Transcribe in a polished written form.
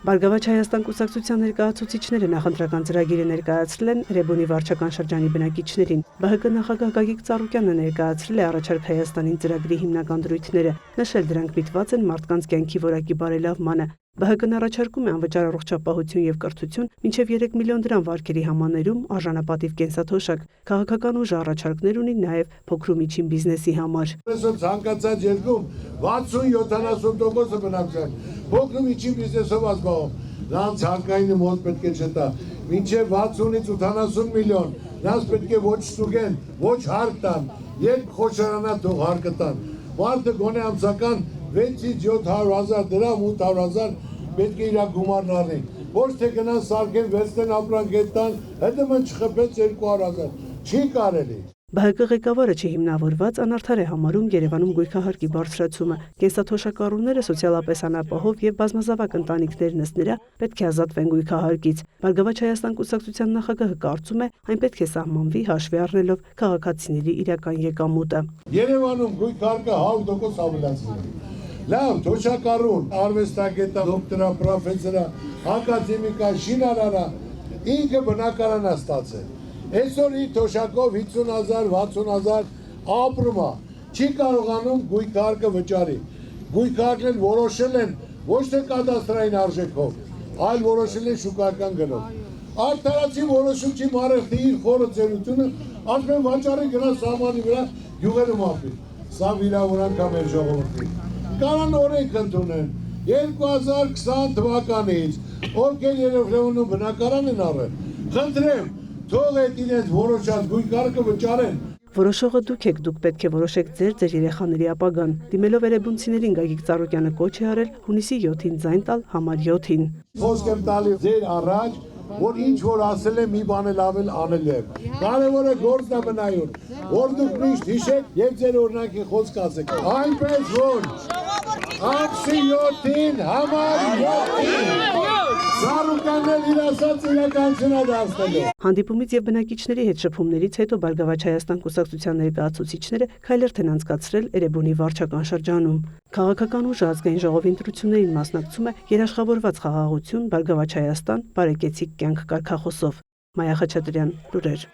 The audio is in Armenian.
Բարգավաճ Հայաստան կուսակցության ներկայացուցիչները նախընտրական ծրագիրը ներկայացրել են Էրեբունի վարչական շրջանի բնակիչներին։ ԲՀԿ նախագահ Գագիկ Ծառուկյանը ներկայացրել է առաջարկ Հայաստանին ծրագրի հիմնական դրույթները, նշել դրանք միտված են մարդկանց կյանքի որակի բարելավմանը։ ԲՀԿ-ն առաջարկում է անվճար առողջապահություն եւ կրթություն մինչեւ 3 միլիոն դրամ վարկերի համաներում արժանապատիվ կենսաթոշակ։ Քաղաքական ուժը առաջարկներ ունի նաեւ փոքր ու միջին բիզնեսի համար։ Ցանկացած երկրում 60-70% բնակչության փոքր ու միջին բիզնեսով ազբաղում։ Նրանց հարկայինը մոտ պետք է չտա։ Մինչև 60-ից 80 միլիոն նրանց պետք է ոչ ստուգեն, ոչ հարկ տան, երբ խոշորանա թող հարկը տան։ Մարդը գոնե ամսական 6-ից 700,000 դրամ 800,000 պետք է իր գումարն առնի։ Ոչ թե գնան սարքեն, վերցնեն ապրանք տան, հետո մեն չխփեց 200,000։ Չի կարելի։ ԲՀԿ ղեկավարը չհիմնավորված անարդար է համարում Երևանում գույքահարկի բարձրացումը։ Կենսաթոշակառուները սոցիալապես անապահով եւ բազմազավակ ընտանիքներն ըստ նրա պետք է ազատվեն գույքահարկից։ Բարգավաճ Հայաստան կուսակցության նախագահը կարծում է, այն պետք է սահմանվի հաշվի առնելով քաղաքացիների իրական եկամուտը։ Երևանում գույքահարկը 100% ավելացնում։ Լավ, թոշակառուն, արվեստագետը, դոկտորա, պրոֆեսորա, ակադեմիկա, շինարարա, ինքը բնակարանա ստացել։ Այսօր իր թոշակով 50,000, 60,000 ապրում է, չի կարողանում գույքահարկը վճարի։ Գույքահարկն որոշել են ոչ թե կադաստրային արժեքով, այլ որոշել են շուկայական գնով։ Արդարացի որոշում չի մարեղտի իր խորը ծերությունը, ասում են վաճառի գնա սահմանի վրա գյուղերում ապրի։ Սա վիրավորանք է մեր ժողովրդին։ Կարան օրենք ընդունեն 2020 թվականից, ովքեր Երևանում բնակարան են առել, խնդրեմ, թող այդ իրենց որոշած գույքահարկը վճարեն։ Որոշողը դուք եք, դուք պետք է որոշեք ձեր երեխաների ապագան։ Դիմելով էրեբունցիներին Գագիկ Ծառուկյանը կոչ է արել հունիսի 7-ին ձայն տալ համար 7-ին։ Խոսք եմ տալի ձեր առաջ, որ ինչ որ ասել է մի բան էլ անել է։ Կարևորը գործն է բնայուն, որ դուք միշտ հիշեք եւ ձեր օրինակի խոսք ասեք։ Այնպես որ ամսի 7-ին համար 7-ին Ծառուկյանն էլ իր ասած իրականությունն է դարձնելու։ Հանդիպումից եւ բնակիչների հետ շփումներից հետո Բարգավաճ Հայաստան կուսակցության ներկայացուցիչները քայլերթ են անցկացրել Էրեբունի վարչական շրջանում։ Քաղաքական ուժը ազգային ժողովի ընտրություններին մասնակցում է երաշխավորված խաղաղություն, Բարգավաճ Հայաստան, բարեկեցիկ կյանք կարգախոսով։ Մայա Խաչատրյան, լուրեր։